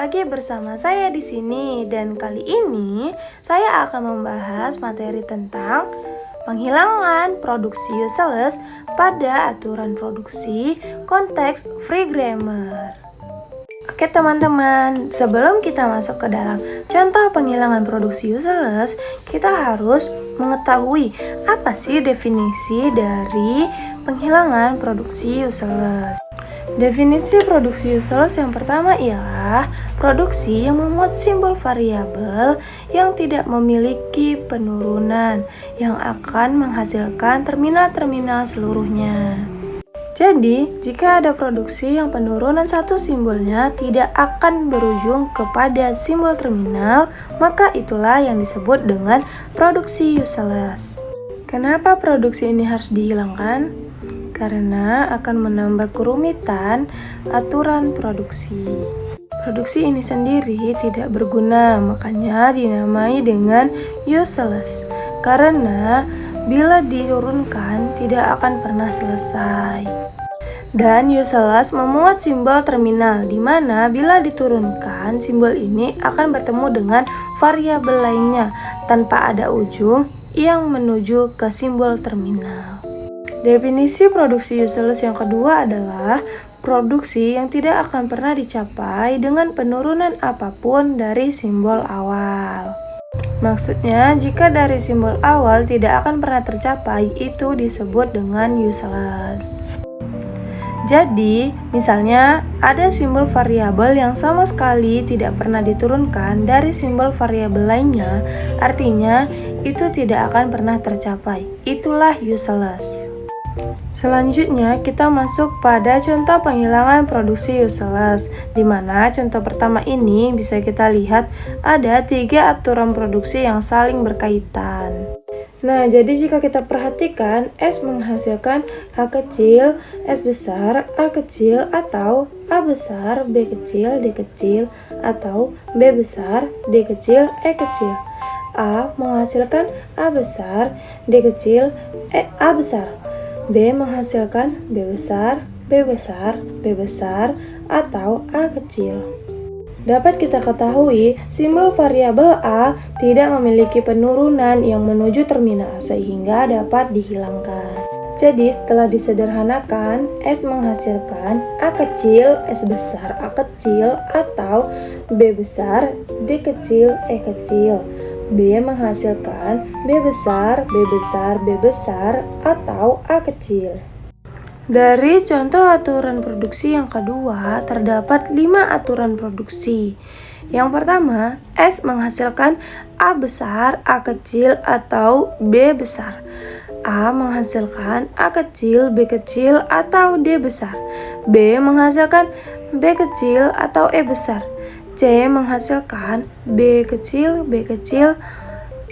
lagi bersama saya di sini dan kali ini saya akan membahas materi tentang penghilangan produksi useless pada aturan produksi konteks free grammar. Oke teman-teman, sebelum kita masuk ke dalam contoh penghilangan produksi useless, kita harus mengetahui apa sih definisi dari penghilangan produksi useless. Definisi produksi useless yang pertama ialah produksi yang memuat simbol variabel yang tidak memiliki penurunan yang akan menghasilkan terminal-terminal seluruhnya. Jadi, jika ada produksi yang penurunan satu simbolnya tidak akan berujung kepada simbol terminal, maka itulah yang disebut dengan produksi useless. Kenapa produksi ini harus dihilangkan? Karena akan menambah kerumitan aturan produksi. Produksi ini sendiri tidak berguna, makanya dinamai dengan useless. Karena bila diturunkan tidak akan pernah selesai. Dan useless memuat simbol terminal, di mana bila diturunkan simbol ini akan bertemu dengan variabel lainnya tanpa ada ujung yang menuju ke simbol terminal. Definisi produksi useless yang kedua adalah produksi yang tidak akan pernah dicapai dengan penurunan apapun dari simbol awal. Maksudnya, jika dari simbol awal tidak akan pernah tercapai, itu disebut dengan useless. Jadi, misalnya ada simbol variabel yang sama sekali tidak pernah diturunkan dari simbol variabel lainnya, artinya itu tidak akan pernah tercapai. Itulah useless. Selanjutnya kita masuk pada contoh penghilangan produksi useless, di mana contoh pertama ini bisa kita lihat ada 3 aturan produksi yang saling berkaitan. Nah, jadi jika kita perhatikan, S menghasilkan A kecil, S besar, A kecil, atau A besar, B kecil, D kecil, atau B besar, D kecil, E kecil. A menghasilkan A besar, D kecil, A besar. B menghasilkan B besar, B besar, B besar, atau A kecil. Dapat kita ketahui, simbol variabel A tidak memiliki penurunan yang menuju terminal sehingga dapat dihilangkan. Jadi setelah disederhanakan, S menghasilkan A kecil, S besar, A kecil, atau B besar, D kecil, E kecil. B menghasilkan B besar, B besar, B besar, atau A kecil. Dari contoh aturan produksi yang kedua, terdapat 5 aturan produksi. Yang pertama, S menghasilkan A besar, A kecil, atau B besar. A menghasilkan A kecil, B kecil, atau D besar. B menghasilkan B kecil atau E besar. C menghasilkan B kecil, B kecil,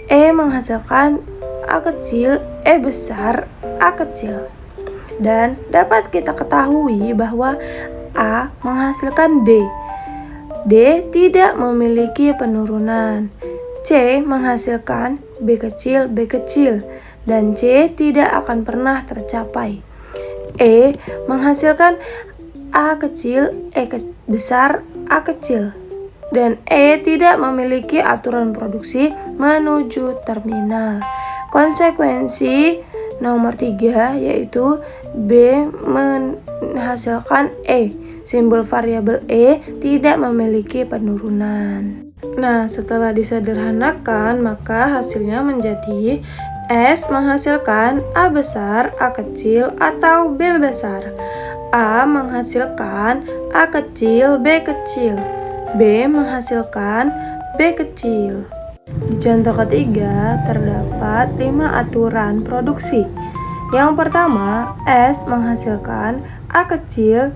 E menghasilkan A kecil, E besar, A kecil. Dan dapat kita ketahui bahwa A menghasilkan D. D tidak memiliki penurunan. C menghasilkan B kecil, B kecil, dan C tidak akan pernah tercapai. E menghasilkan A kecil, E besar, A kecil. Dan E tidak memiliki aturan produksi menuju terminal. Konsekuensi nomor 3 yaitu B menghasilkan E. Simbol variabel E tidak memiliki penurunan. Nah, setelah disederhanakan, maka hasilnya menjadi S menghasilkan A besar, A kecil, atau B besar. A menghasilkan A kecil, B kecil. B menghasilkan B kecil. Di contoh ketiga, terdapat 5 aturan produksi. Yang pertama, S menghasilkan A kecil,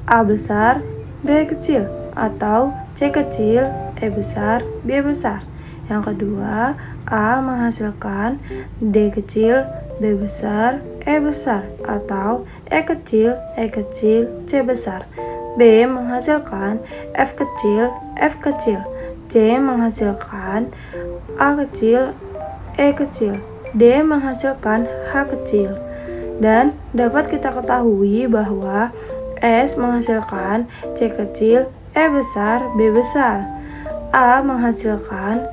A besar, B kecil, atau C kecil, E besar, B besar. Yang kedua, A menghasilkan D kecil, B besar, E besar, atau E kecil, C besar. B menghasilkan F kecil, F kecil. C menghasilkan A kecil, E kecil. D menghasilkan H kecil. Dan dapat kita ketahui bahwa S menghasilkan C kecil, E besar, B besar. A menghasilkan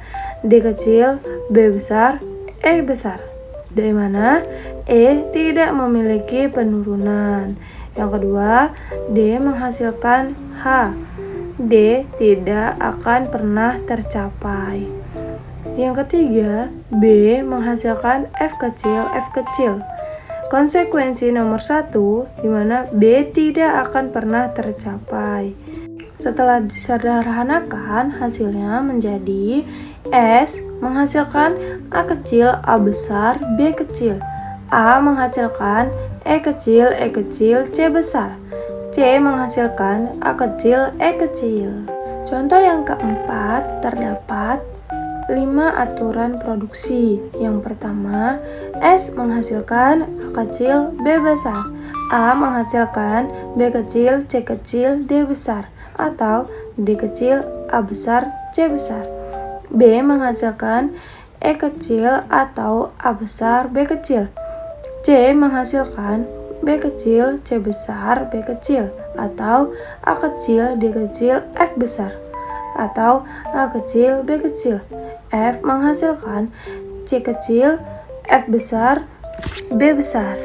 D kecil, B besar, E besar. Di mana E tidak memiliki penurunan. Yang kedua, D menghasilkan H. D tidak akan pernah tercapai. Yang ketiga, B menghasilkan F kecil, F kecil. Konsekuensi nomor 1, di mana B tidak akan pernah tercapai. Setelah disederhanakan, hasilnya menjadi S menghasilkan A kecil, A besar, B kecil. A menghasilkan E kecil, C besar. C menghasilkan A kecil, E kecil. Contoh yang keempat, terdapat 5 aturan produksi. Yang pertama, S menghasilkan A kecil, B besar. A menghasilkan B kecil, C kecil, D besar. Atau D kecil, A besar, C besar. B menghasilkan E kecil atau A besar, B kecil. C menghasilkan B kecil, C besar, B kecil. Atau A kecil, D kecil, F besar. Atau A kecil, B kecil. F menghasilkan C kecil, F besar, B besar.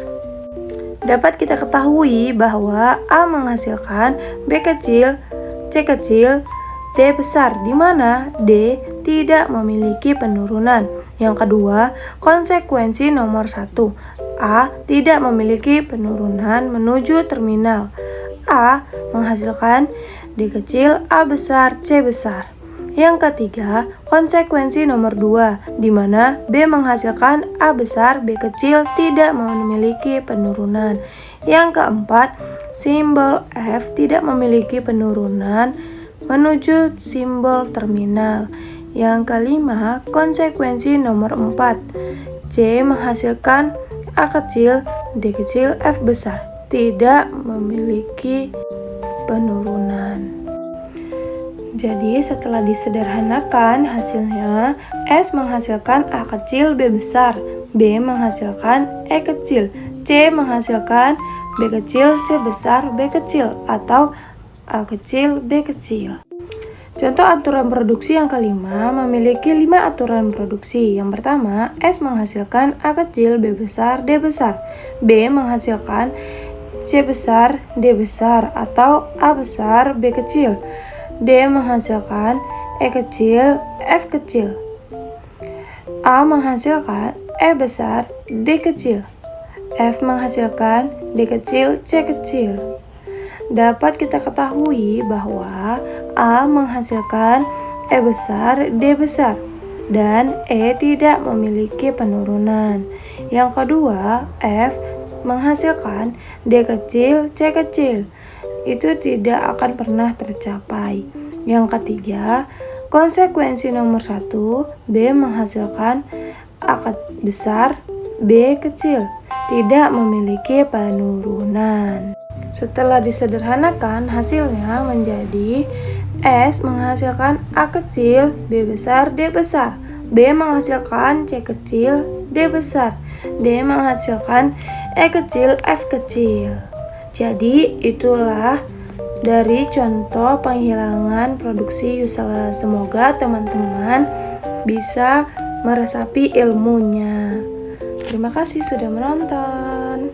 Dapat kita ketahui bahwa A menghasilkan B kecil, C kecil, D besar, di mana D tidak memiliki penurunan. Yang kedua, konsekuensi nomor 1. A tidak memiliki penurunan menuju terminal. A menghasilkan D kecil, A besar, C besar. Yang ketiga, konsekuensi nomor 2, di mana B menghasilkan A besar, B kecil tidak memiliki penurunan. Yang keempat, simbol F tidak memiliki penurunan menuju simbol terminal. Yang kelima, konsekuensi nomor 4, C menghasilkan A kecil, D kecil, F besar, tidak memiliki penurunan. Jadi setelah disederhanakan, hasilnya S menghasilkan A kecil, B besar, B menghasilkan E kecil, C menghasilkan B kecil, C besar, B kecil, atau A kecil, B kecil. Contoh aturan produksi yang kelima memiliki 5 aturan produksi. Yang pertama, S menghasilkan A kecil, B besar, D besar. B menghasilkan C besar, D besar, atau A besar, B kecil. D menghasilkan E kecil, F kecil. A menghasilkan E besar, D kecil. F menghasilkan D kecil, C kecil. Dapat kita ketahui bahwa A menghasilkan E besar, D besar, dan E tidak memiliki penurunan. Yang kedua, F menghasilkan D kecil, C kecil. Itu tidak akan pernah tercapai. Yang ketiga, konsekuensi nomor 1, B menghasilkan A besar, B kecil, tidak memiliki penurunan. Setelah disederhanakan, hasilnya menjadi S menghasilkan A kecil, B besar, D besar. B menghasilkan C kecil, D besar. D menghasilkan E kecil, F kecil. Jadi itulah dari contoh penghilangan produksi useless. Semoga teman-teman bisa meresapi ilmunya. Terima kasih sudah menonton.